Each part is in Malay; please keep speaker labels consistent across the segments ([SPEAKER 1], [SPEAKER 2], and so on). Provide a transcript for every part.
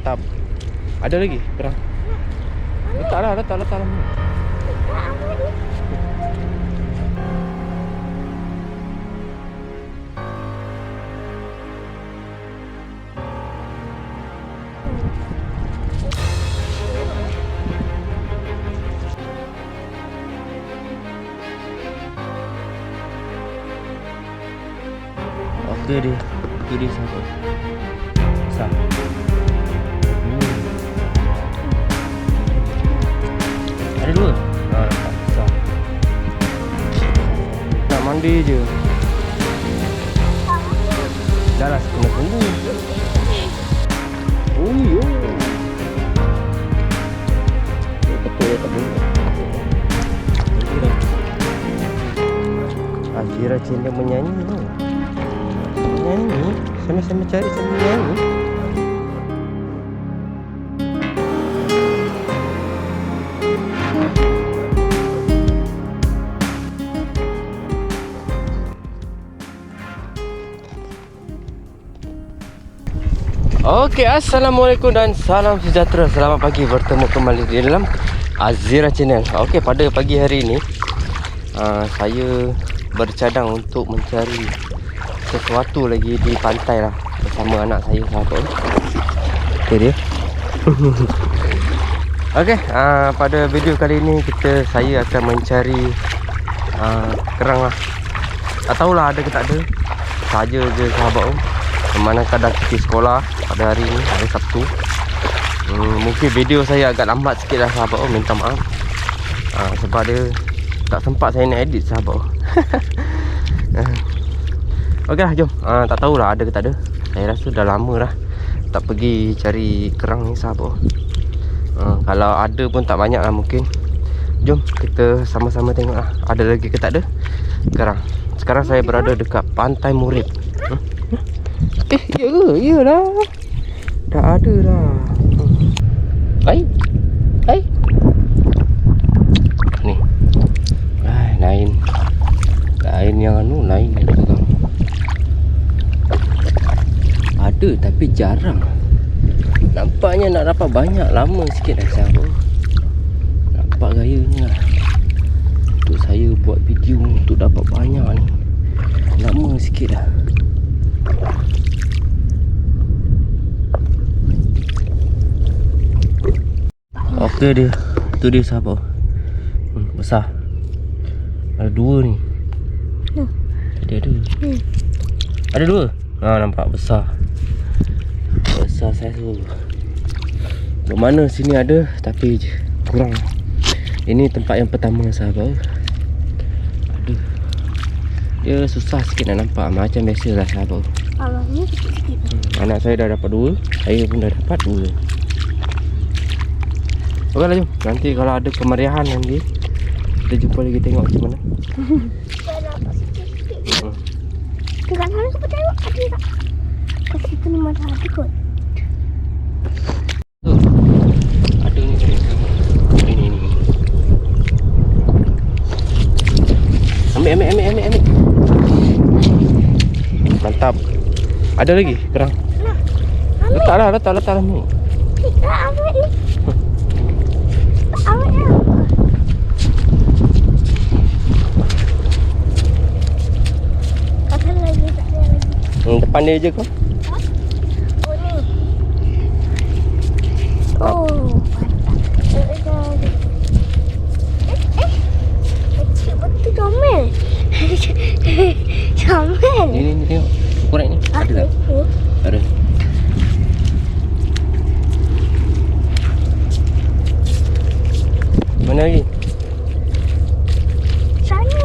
[SPEAKER 1] Mantap. Ada lagi kerang? Letaklah. Itu dia sahabat. Besar. Ada dua. Nampak besar. Nak mandi je. Dah lah, kena tunggu. Yo. Betul tak boleh. Azira Cendek menyanyi. Menyanyi, sama-sama cari sambil menyanyi. Okey, assalamualaikum dan salam sejahtera. Selamat pagi, bertemu kembali di dalam Azira Channel. Okey, pada pagi hari ini saya bercadang untuk mencari sesuatu lagi di pantai lah bersama anak saya sahabat. Okay dia. Okey, pada video kali ini saya akan mencari kerang lah. Tak tahulah ada ke tak ada. Saja je sahabat. Mana kadang pergi sekolah pada hari ini, hari Sabtu. Mungkin video saya agak lambat sikit lah sahabat. Minta maaf. Sebab dia tak sempat saya nak edit sahabat. Okey lah, jom. Tak tahulah ada ke tak ada. Saya rasa dah lama dah tak pergi cari kerang ni sahabat. Kalau ada pun tak banyak lah mungkin. Jom kita sama-sama tengok lah ada lagi ke tak ada kerang. Sekarang saya berada dekat Pantai Murid. Ya ke? Iyalah. Dah ada dah. Hai. Ni. Lain yang lain yang pegang. Ada tapi jarang. Nampaknya nak dapat banyak, lama sikit dah sahabat. Nampak gayanya lah. Untuk saya buat video untuk dapat banyak ni, lama sikit dah. Okey dia. Itu dia sahabat. Besar. Ada dua ni. Tadi ada. Ada dua. Nampak besar. Besar saya tu. Bermana sini ada tapi kurang. Ini tempat yang pertama sahabat. Aduh. Dia susah sikit nak nampak. Macam biasa lah sahabat.
[SPEAKER 2] Alangnya sikit-sikit.
[SPEAKER 1] Anak saya dah dapat dua. Saya pun dah dapat dua. Okeylah, jom. Nanti kalau ada kemeriahan nanti kita jumpa lagi, tengok macam mana.
[SPEAKER 2] Saya dapat sikit-sikit. Dekat sana kita tengok ada tak? Kat situ memang ada kot.
[SPEAKER 1] Ada ni. Ini. Ambil. Mantap. Ada lagi kerang? Letaklah ni.
[SPEAKER 2] Kita ambil ni. Ambil ni. Kata lagi tak ada lagi.
[SPEAKER 1] Depan dia je kau.
[SPEAKER 2] Oh ni. Oh. Kecil betul comel. Comel.
[SPEAKER 1] Ni tengok. Korek ni. Ada tak? Ada. Mana lagi?
[SPEAKER 2] Sana.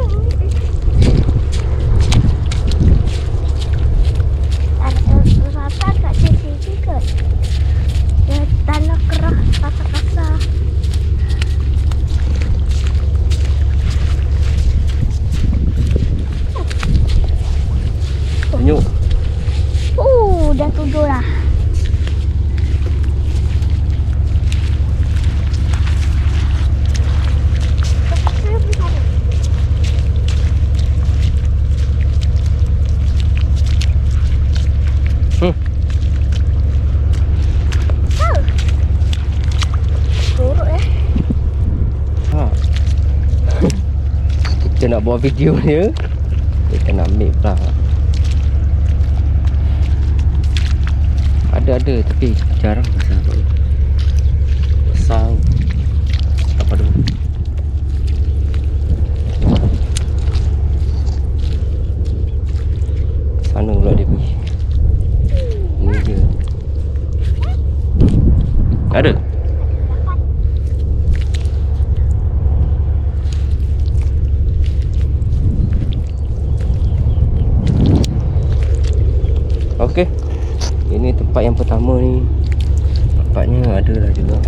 [SPEAKER 1] nak buat video dia, dia kena ambil pula. Ada tapi jarang besar tu. Besar. Apa tu? Sana pula dia pergi. Ni dia. Ada. Okey. Ini tempat yang pertama ni. Nampaknya ada lah juga.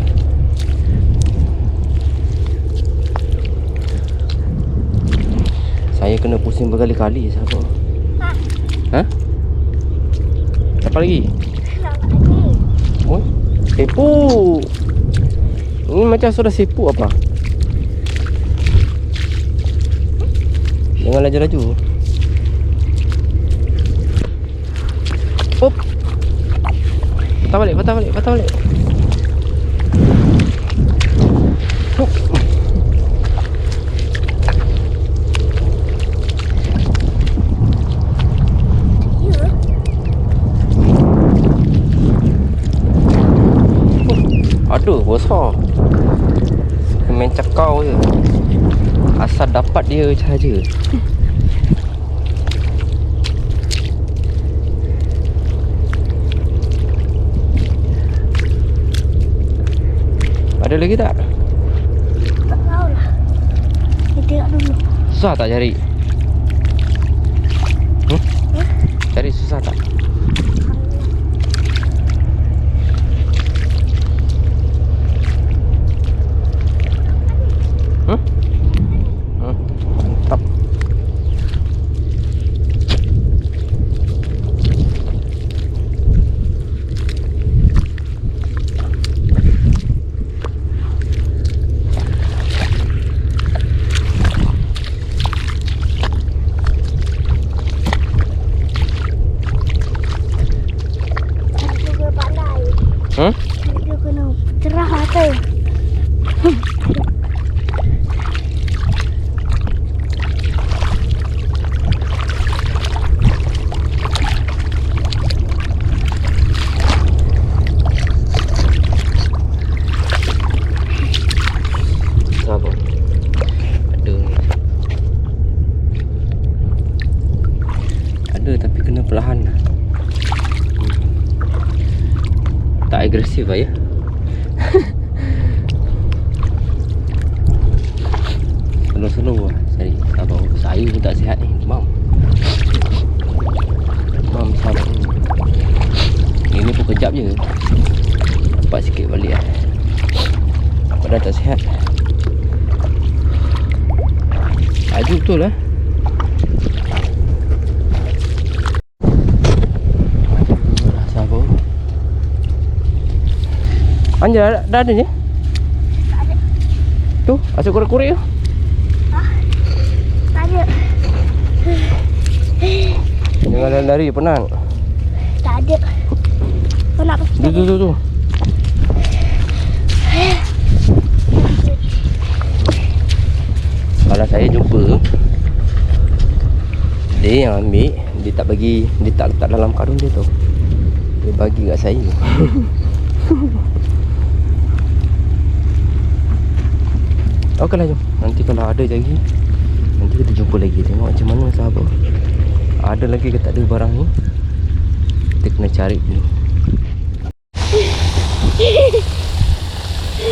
[SPEAKER 1] Saya kena pusing berkali-kali sahabat. Ha? Apa lagi? Oh, sepu. Ini macam sudah sepu apa? Jangan laju-laju. Hop. Patah balik. Hop. Aduh, besar. Main cakau je. Asal dapat dia saja. Ada lagi tak?
[SPEAKER 2] Tak tahu lah. Kita tengok dulu.
[SPEAKER 1] Susah tak cari? Cari susah tak? Mantap.
[SPEAKER 2] Juga pandai. Dia kena cerah mata.
[SPEAKER 1] Sabar. Ada tapi kena perlahan. Tak agresif lah ya. Slow-slow lah cari. Sabar. Saya pun tak sihat ni. Mam sabar. Ini pun kejap je. Dapat sikit balik lah. Dah tak sihat. Laju betul lah. Sabar. Anjir, dah ada ni?
[SPEAKER 2] Tak ada.
[SPEAKER 1] Tu, asyik korek-korek tu.
[SPEAKER 2] Tak ada.
[SPEAKER 1] Jangan lari-lari, penat.
[SPEAKER 2] Tak ada. Kau nak pasti.
[SPEAKER 1] Tu. Kalau saya jumpa, dia yang ambil. Dia tak bagi, dia tak letak dalam karung dia tu. Dia bagi kat saya. Okeylah, jom. Nanti kalau ada lagi, nanti kita jumpa lagi. Tengok macam mana sahabat. Ada lagi ke tak ada barang ni. Kita kena cari dulu.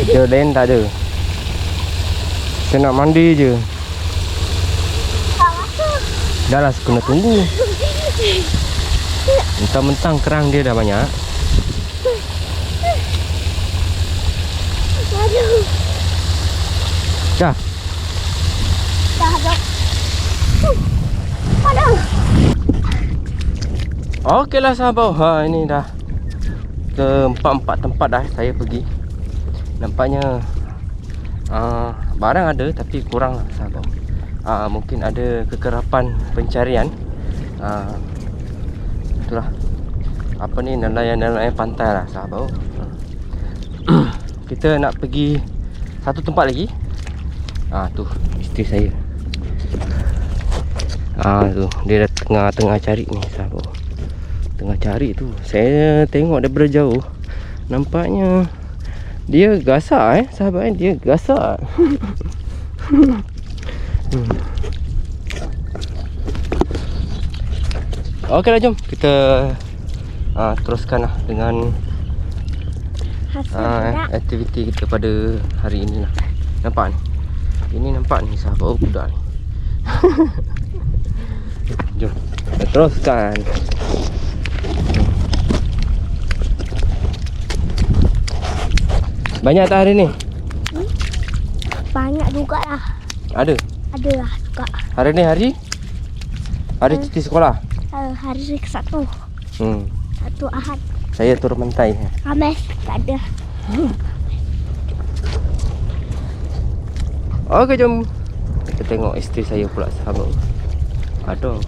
[SPEAKER 1] Dia lain tak ada. Kita nak mandi je.
[SPEAKER 2] Tak rasa.
[SPEAKER 1] Dah lah, kena tunggu. Mentang-mentang kerang dia dah banyak.
[SPEAKER 2] Aduh.
[SPEAKER 1] Dah.
[SPEAKER 2] Dah ada. Aduh.
[SPEAKER 1] Okeylah sahabat. Ini dah ke empat tempat dah saya pergi. Nampaknya barang ada tapi kurang lah sahabat. Mungkin ada kekerapan pencarian. Itulah. Apa ni, nelayan-nelayan pantai lah sahabat. Kita nak pergi satu tempat lagi. Tu isteri saya. Tu dia dah tengah cari ni sahabat. Tengah cari tu. Saya tengok daripada jauh. Nampaknya dia gasak sahabat dia gasak. Okeylah, jom kita teruskan lah dengan aktiviti kita pada hari ini lah. Nampak ni. Ini nampak ni sahabat kuda ni. Jom kita teruskan. Banyak tak hari ni?
[SPEAKER 2] Banyak juga lah.
[SPEAKER 1] Ada
[SPEAKER 2] Ada lah juga.
[SPEAKER 1] hari ni hari cuti sekolah.
[SPEAKER 2] Hari ke-1. Satu Ahad.
[SPEAKER 1] Saya turun pantai.
[SPEAKER 2] Khamis tak ada.
[SPEAKER 1] Okey, jom kita tengok isteri saya pula sahabat. Aduh.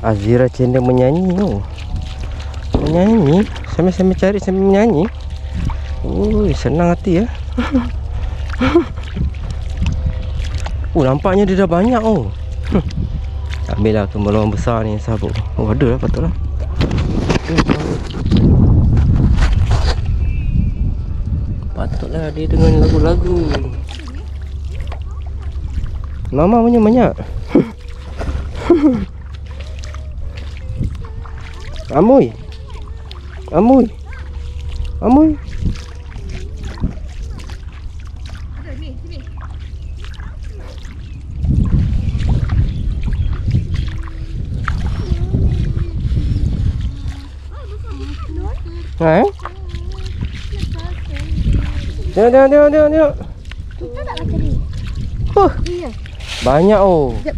[SPEAKER 1] Azira Cendol menyanyi tu. Menyanyi sambil cari sambil menyanyi. Senang hati ya. Nampaknya dia dah banyak Ambillah kembaluan besar ni sahabat. Ada lah, patutlah. Patutlah dia dengan lagu-lagu. Mama punya banyak. Amoy.
[SPEAKER 3] Ada ni, sini.
[SPEAKER 1] Tengok.
[SPEAKER 2] Kita tak baca ni.
[SPEAKER 3] Iya.
[SPEAKER 1] Banyak
[SPEAKER 3] Jap.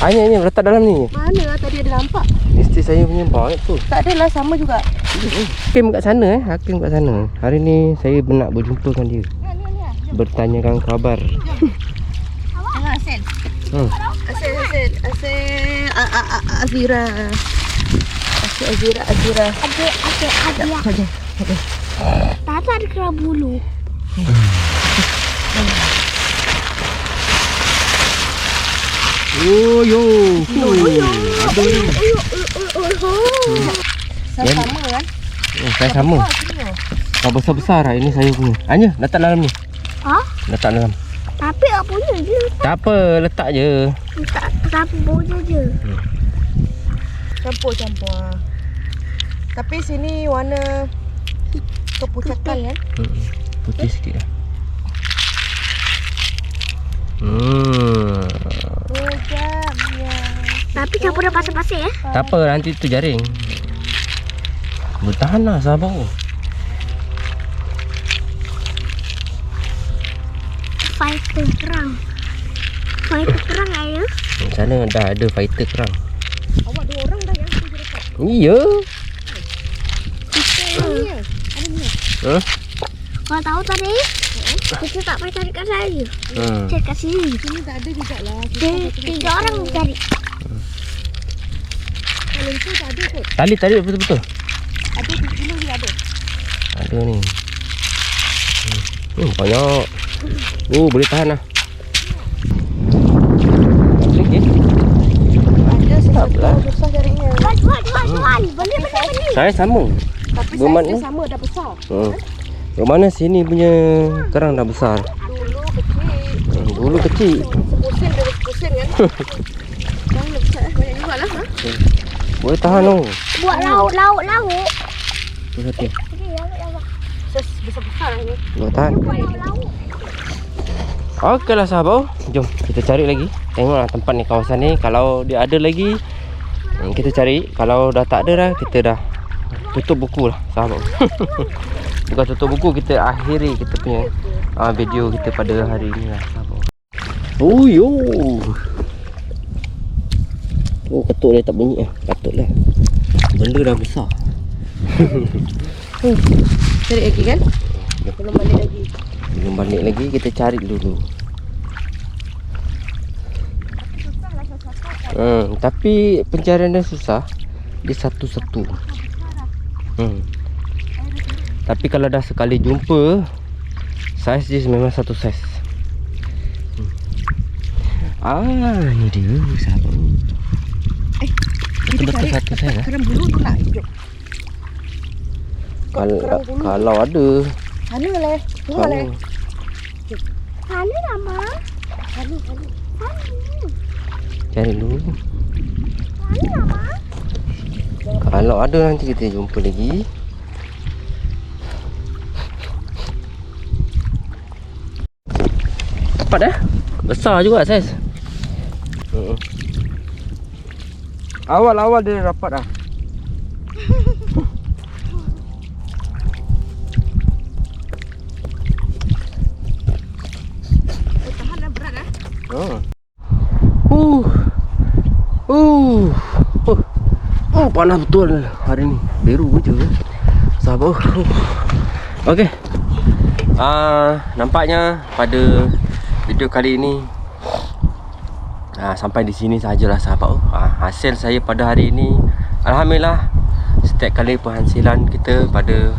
[SPEAKER 1] Ini letak dalam ni.
[SPEAKER 3] Mana lah tadi ada nampak?
[SPEAKER 1] Isteri saya punya banyak tu.
[SPEAKER 3] Tak adalah, sama juga.
[SPEAKER 1] Hakim kat sana Hakim kat sana. Hari ni saya nak berjumpa dengan dia.
[SPEAKER 3] Ni.
[SPEAKER 1] Bertanyakan khabar.
[SPEAKER 3] Tengok Asen. Asen. Azira. Azira.
[SPEAKER 2] Ada. Tata ada kerap bulu.
[SPEAKER 1] Ada ni.
[SPEAKER 3] Sama kan?
[SPEAKER 1] Saya sama. Besar-besar lah. Ini saya punya. Anya, letak dalam ni. Letak dalam.
[SPEAKER 2] Tapi apa punya je.
[SPEAKER 1] Tak apa, letak je.
[SPEAKER 2] Tak punya je.
[SPEAKER 3] Campur. Tapi sini warna kepucakan kan?
[SPEAKER 1] Putih sikit lah.
[SPEAKER 3] Pucatnya.
[SPEAKER 2] Tapi campur dah pasir-pasir ya.
[SPEAKER 1] Tak apa, nanti tu jaring. Bertahan lah sahabat.
[SPEAKER 2] Fighter kerang ayo.
[SPEAKER 1] Sana dah ada fighter kerang.
[SPEAKER 3] Awak 2 orang dah yang tu dekat.
[SPEAKER 1] Iya.
[SPEAKER 2] Kau tahu tadi? Kita tak payah cari kat saya. Cari kat sini.
[SPEAKER 3] Sini tak ada juga lah.
[SPEAKER 2] 3 orang cari.
[SPEAKER 3] Kalau itu tak ada kot.
[SPEAKER 1] Tali betul-betul.
[SPEAKER 3] Ada 2 kilo dia ada.
[SPEAKER 1] Ada ni. Banyak. Boleh tahan lah. Okey.
[SPEAKER 3] Ada sesuatu susah carinya.
[SPEAKER 2] Jual. Beli.
[SPEAKER 1] Saya sama.
[SPEAKER 3] Tapi
[SPEAKER 1] Bermakna-
[SPEAKER 3] saiz dia sama, dah besar.
[SPEAKER 1] Bermakna sini punya kerang dah besar.
[SPEAKER 3] Dulu kecil.
[SPEAKER 1] Dulu kecil.
[SPEAKER 3] Sepusin dari sepusin kan. Sekarang dah besar. Banyak juga lah.
[SPEAKER 1] Boleh tahan tu.
[SPEAKER 2] Buat lauk.
[SPEAKER 1] Tu satu.
[SPEAKER 3] Besar-besar lah ni.
[SPEAKER 1] Boleh tahan.
[SPEAKER 2] Lauk.
[SPEAKER 1] Okeylah sahabat. Jom kita cari lagi. Tengoklah tempat ni, kawasan ni. Kalau dia ada lagi, kita cari. Kalau dah tak ada dah, kita dah tutup buku lah sahabat. Bukan tutup buku, kita akhiri kita punya video kita pada hari ni lah sahabat. Ketuk dia tak bunyi lah. Patutlah. Benda dah besar.
[SPEAKER 3] Cari lagi kan? Belum balik lagi.
[SPEAKER 1] Kita cari dulu. Tapi pencarian dia susah. Dia satu-satu. Tapi kalau dah sekali jumpa, saiz dia memang satu saiz. Ini dia sahabat. Betul-betul satu saya.
[SPEAKER 3] Kerang bulu tu nak. Jom.
[SPEAKER 1] Kalau ada.
[SPEAKER 3] Anu leh. Tunggu leh.
[SPEAKER 2] Sana nama.
[SPEAKER 3] Anu.
[SPEAKER 1] Cari dulu.
[SPEAKER 2] Sana nama.
[SPEAKER 1] Kalau ada nanti kita jumpa lagi. Dapat dah. Besar juga saiz. Awal-awal dia dapat dah.
[SPEAKER 3] Tahan dah berat dah.
[SPEAKER 1] Panas betul hari ni. Biru je. Sabar. Okey. Nampaknya pada video kali ini sampai di sini sajalah sahabat. Hasil saya pada hari ini, alhamdulillah, setiap kali penghasilan kita pada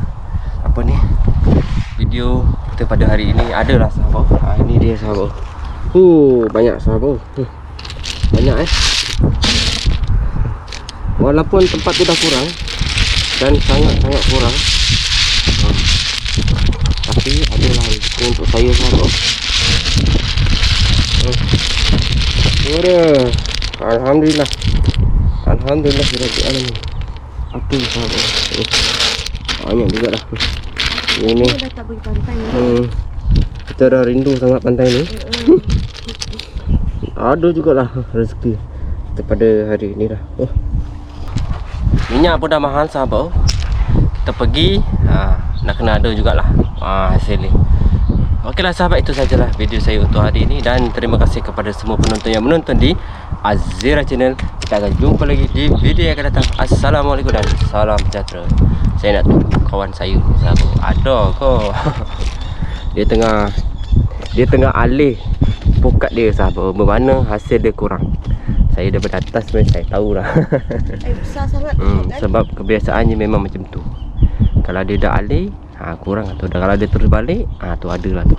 [SPEAKER 1] video kita pada hari ini adalah sahabat. Ini dia sahabat. Banyak sahabat. Banyak walaupun tempat tu dah kurang dan sangat-sangat kurang, tapi adalah rezeki untuk saya sahabat. Alhamdulillah. Alhamdulillah rabbil alamin. Apa sahabat? Banyak juga dah. Ini
[SPEAKER 3] Dah tak pergi pantai.
[SPEAKER 1] kita dah rindu sangat pantai ni. Ada jugalah rezeki kita pada hari ni dah. Minyak pun dah mahal sahabat. Kita pergi nak kena ada jugalah hasil ni. Okeylah sahabat, itu sajalah video saya untuk hari ini. Dan terima kasih kepada semua penonton yang menonton di Azira Channel. Kita akan jumpa lagi di video yang akan datang. Assalamualaikum dan salam sejahtera. Saya nak tunggu kawan saya ni sahabat. Ada ke? Dia tengah alih pokat dia sahabat. Bermana hasil dia kurang. Saya daripada atas sebenarnya saya tahulah.
[SPEAKER 3] Besar sangat.
[SPEAKER 1] Sebab kebiasaannya memang macam tu. Kalau dia dah alih, kurang atau kalau dia terus balik, tu adalah tu.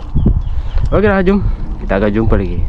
[SPEAKER 1] Okeylah, jom. Kita akan jumpa lagi.